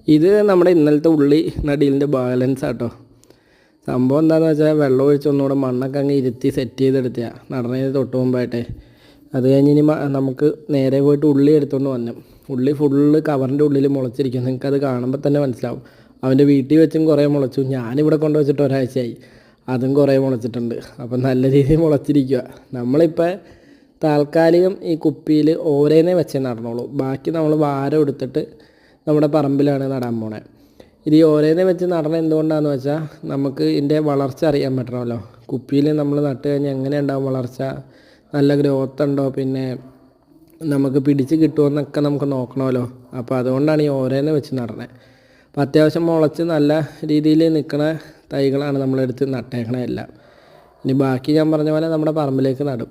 ഇത് നമ്മുടെ ഇന്നലത്തെ ഉള്ളി നടീലിൻ്റെ ബാലൻസ് ആട്ടോ. സംഭവം എന്താണെന്ന് വെച്ചാൽ വെള്ളം ഒഴിച്ച് ഒന്നുകൂടെ മണ്ണൊക്കെ അങ്ങ് ഇരുത്തി സെറ്റ് ചെയ്തെടുത്തിയാണ് നടന്നതിന് തൊട്ട് മുമ്പായിട്ടേ. അത് കഴിഞ്ഞ് ഇനി നമുക്ക് നേരെ പോയിട്ട് ഉള്ളി എടുത്തുകൊണ്ട് വന്നു. ഉള്ളി ഫുള്ള് കവറിൻ്റെ ഉള്ളിൽ മുളച്ചിരിക്കും. നിങ്ങൾക്കത് കാണുമ്പോൾ തന്നെ മനസ്സിലാവും. അവൻ്റെ വീട്ടിൽ വെച്ചും കുറേ മുളച്ചു, ഞാനിവിടെ കൊണ്ടുവച്ചിട്ട് ഒരാഴ്ചയായി, അതും കുറേ മുളച്ചിട്ടുണ്ട്. അപ്പം നല്ല രീതിയിൽ മുളച്ചിരിക്കുക. നമ്മളിപ്പോൾ താൽക്കാലികം ഈ കുപ്പിയിൽ ഓരോന്നേ വെച്ചേ നടന്നുള്ളൂ. ബാക്കി നമ്മൾ വാരം എടുത്തിട്ട് നമ്മുടെ പറമ്പിലാണ് നടാൻ പോണേ. ഇത് ഈ ഓരോന്നേ വെച്ച് നടണം എന്തുകൊണ്ടാണെന്ന് വെച്ചാൽ നമുക്ക് ഇതിൻ്റെ വളർച്ച അറിയാൻ പറ്റണമല്ലോ. കുപ്പിയിൽ നമ്മൾ നട്ട് കഴിഞ്ഞാൽ എങ്ങനെ ഉണ്ടാവും വളർച്ച, നല്ല ഗ്രോത്ത് ഉണ്ടോ, പിന്നെ നമുക്ക് പിടിച്ച് കിട്ടുമെന്നൊക്കെ നമുക്ക് നോക്കണമല്ലോ. അപ്പോൾ അതുകൊണ്ടാണ് ഈ ഓരോന്നേ വെച്ച് നടണേ. അപ്പോൾ അത്യാവശ്യം മുളച്ച് നല്ല രീതിയിൽ നിൽക്കുന്ന തൈകളാണ് നമ്മളെടുത്ത് നട്ടേക്കണതെല്ലാം. ഇനി ബാക്കി ഞാൻ പറഞ്ഞ പോലെ നമ്മുടെ പറമ്പിലേക്ക് നടും.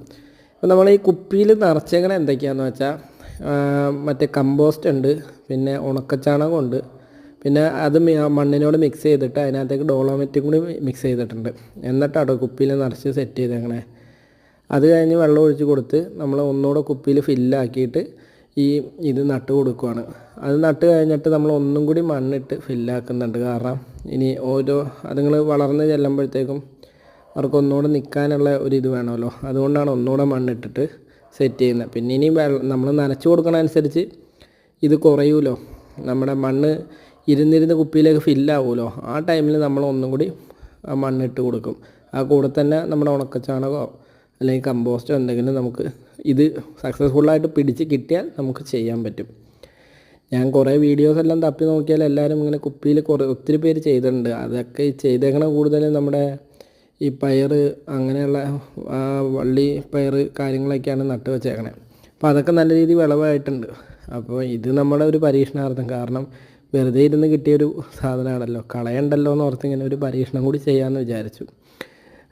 അപ്പോൾ നമ്മൾ ഈ കുപ്പിയിൽ നിറച്ചേക്കണ എന്തൊക്കെയാണെന്ന് വെച്ചാൽ മറ്റേ കമ്പോസ്റ്റ് ഉണ്ട്, പിന്നെ ഉണക്കച്ചാണകം ഉണ്ട്, പിന്നെ അത് മണ്ണിനോട് മിക്സ് ചെയ്തിട്ട് അതിനകത്തേക്ക് ഡോളോമെറ്റും കൂടി മിക്സ് ചെയ്തിട്ടുണ്ട്. എന്നിട്ടാട്ടോ കുപ്പിയിൽ നിറച്ച് സെറ്റ് ചെയ്തേക്കണേ. അത് കഴിഞ്ഞ് വെള്ളം ഒഴിച്ച് കൊടുത്ത് നമ്മൾ ഒന്നുകൂടെ കുപ്പിയിൽ ഫില്ലാക്കിയിട്ട് ഇത് നട്ട് കൊടുക്കുകയാണ്. അത് നട്ട് കഴിഞ്ഞിട്ട് നമ്മൾ ഒന്നും കൂടി മണ്ണിട്ട് ഫില്ലാക്കുന്നുണ്ട്. കാരണം ഇനി അതുങ്ങൾ വളർന്ന് ചെല്ലുമ്പോഴത്തേക്കും അവർക്ക് ഒന്നുകൂടെ നിൽക്കാനുള്ള ഇത് വേണമല്ലോ. അതുകൊണ്ടാണ് ഒന്നുകൂടെ മണ്ണിട്ടിട്ട് സെറ്റ് ചെയ്യുന്നത്. പിന്നെ ഇനി നമ്മൾ നനച്ച് കൊടുക്കണതനുസരിച്ച് ഇത് കുറയുമല്ലോ. നമ്മുടെ മണ്ണ് ഇരുന്നിരുന്ന് കുപ്പിയിലേക്ക് ഫില്ലാവുമല്ലോ. ആ ടൈമിൽ നമ്മൾ ഒന്നും കൂടി ആ മണ്ണിട്ട് കൊടുക്കും. ആ കൂടെ തന്നെ നമ്മുടെ ഉണക്കച്ചാണകമോ അല്ലെങ്കിൽ കമ്പോസ്റ്റോ എന്തെങ്കിലും നമുക്ക് ഇത് സക്സസ്ഫുള്ളായിട്ട് പിടിച്ച് കിട്ടിയാൽ നമുക്ക് ചെയ്യാൻ പറ്റും. ഞാൻ കുറേ വീഡിയോസ് എല്ലാം തപ്പി നോക്കിയാൽ എല്ലാവരും ഇങ്ങനെ കുപ്പിയിൽ ഒത്തിരി പേര് ചെയ്തിട്ടുണ്ട്. അതൊക്കെ ചെയ്തേക്കണ കൂടുതലും നമ്മുടെ ഈ പയർ അങ്ങനെയുള്ള വള്ളി പയർ കാര്യങ്ങളൊക്കെയാണ് നട്ട് വെച്ചേക്കണേ. അപ്പോൾ അതൊക്കെ നല്ല രീതിയിൽ വിളവായിട്ടുണ്ട്. അപ്പോൾ ഇത് നമ്മുടെ ഒരു പരീക്ഷണാർത്ഥം, കാരണം വെറുതെ ഇരുന്ന് കിട്ടിയൊരു സാധനമാണല്ലോ, കളയണ്ടല്ലോ എന്ന് ഓർത്ത് ഇങ്ങനെ ഒരു പരീക്ഷണം കൂടി ചെയ്യാമെന്ന് വിചാരിച്ചു.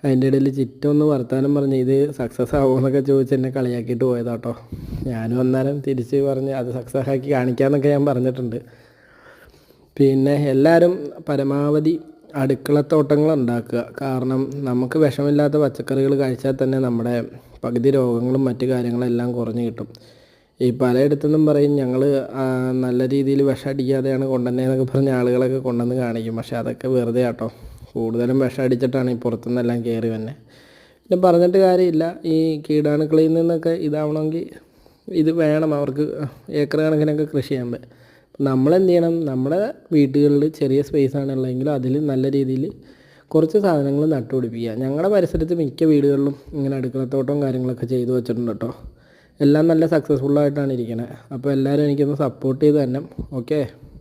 അതിൻ്റെ ഇടയിൽ ചിറ്റൊന്ന് വർത്താനം പറഞ്ഞ് ഇത് സക്സസ് ആവുമെന്നൊക്കെ ചോദിച്ച് എന്നെ കളിയാക്കിയിട്ട് പോയതാട്ടോ. ഞാനും അന്നേരം തിരിച്ച് പറഞ്ഞ് അത് സക്സസ് ആക്കി കാണിക്കാമെന്നൊക്കെ ഞാൻ പറഞ്ഞിട്ടുണ്ട്. പിന്നെ എല്ലാവരും പരമാവധി അടുക്കളത്തോട്ടങ്ങൾ ഉണ്ടാക്കുക. കാരണം നമുക്ക് വിഷമില്ലാത്ത പച്ചക്കറികൾ കഴിച്ചാൽ തന്നെ നമ്മുടെ പകുതി രോഗങ്ങളും മറ്റു കാര്യങ്ങളെല്ലാം കുറഞ്ഞു കിട്ടും. ഈ പലയിടത്തുനിന്നും പറയും ഞങ്ങൾ നല്ല രീതിയിൽ വിഷം അടിക്കാതെയാണ് കൊണ്ടുവന്നതെന്നൊക്കെ പറഞ്ഞ് ആളുകളൊക്കെ കൊണ്ടുവന്ന് കാണിക്കും. പക്ഷേ അതൊക്കെ വെറുതെ ആട്ടോ. കൂടുതലും വിഷം അടിച്ചിട്ടാണ് ഈ പുറത്തുനിന്നെല്ലാം കയറി വന്നെ. പിന്നെ പറഞ്ഞിട്ട് കാര്യമില്ല. ഈ കീടാണുക്കളിൽ നിന്നൊക്കെ ഇതാവണമെങ്കിൽ ഇത് വേണം. അവർക്ക് ഏക്കർ കണക്കിനൊക്കെ കൃഷി ചെയ്യാൻ പറ്റും. നമ്മളെന്ത് ചെയ്യണം, നമ്മുടെ വീടുകളിൽ ചെറിയ സ്പേസ് ആണുള്ളതെങ്കിലും അതിൽ നല്ല രീതിയിൽ കുറച്ച് സാധനങ്ങൾ നട്ടുപിടിപ്പിക്കുക. ഞങ്ങളുടെ പരിസരത്ത് മിക്ക വീടുകളിലും ഇങ്ങനെ അടുക്കളത്തോട്ടവും കാര്യങ്ങളൊക്കെ ചെയ്തു വെച്ചിട്ടുണ്ട് കേട്ടോ. എല്ലാം നല്ല സക്സസ്ഫുള്ളായിട്ടാണ് ഇരിക്കുന്നത്. അപ്പോൾ എല്ലാവരും എനിക്കൊന്ന് സപ്പോർട്ട് ചെയ്ത് തന്നെ. ഓക്കെ.